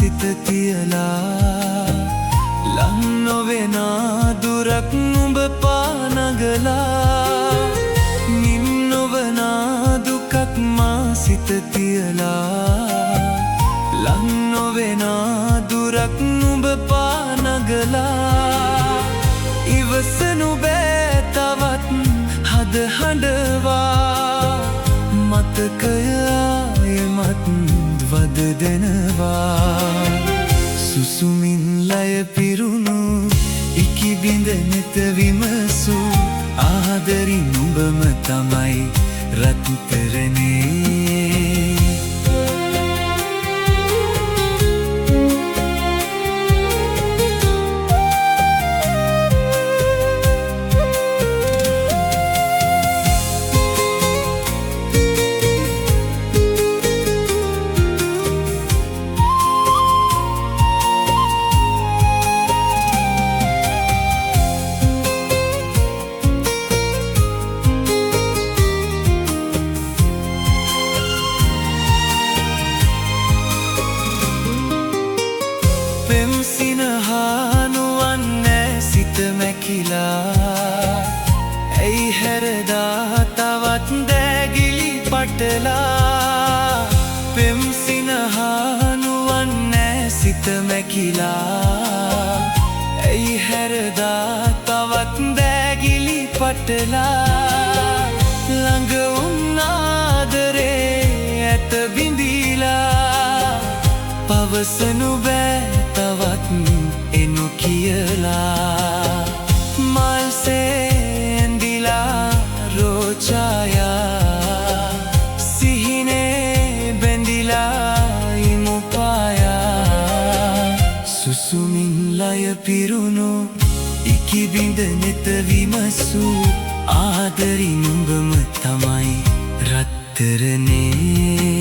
සිත තියලා ලං නොවෙනා දුරක් නුඹ පානගලා නිම් නොවනා දුකක් මා සිත තියලා ලං නොවෙනා දුරක් නුඹ පානගලා ඉවසනු බෑ තවත් හද හඬවා මතකය ආයෙමත් වද දෙනවා සුසුමින් ලය පිරුණු ඉකිබිඳ නෙත විමසූ ආදරි නුඹම තමයි රත්තරනේ ඇයි හැරදා තවත් දෑගිලි පටලා පෙම් සිනහා නුවන්නෑ සිත මැකිලා ඇයි හැරදා තවත් දෑගිලි පටලා ළඟ උන්නාදරේ ඇත බිඳීලා පවසනු බෑ තවත් එනු කියලා මල්සෙන්දිලා රෝචායා සිහිනේ බැඳිලා ඉමුපායා සුසුමින් ලය පිරුණු ඉකිබිඳ නෙත විමසූ ආදරි නුඹම තමයි රත්තරනේ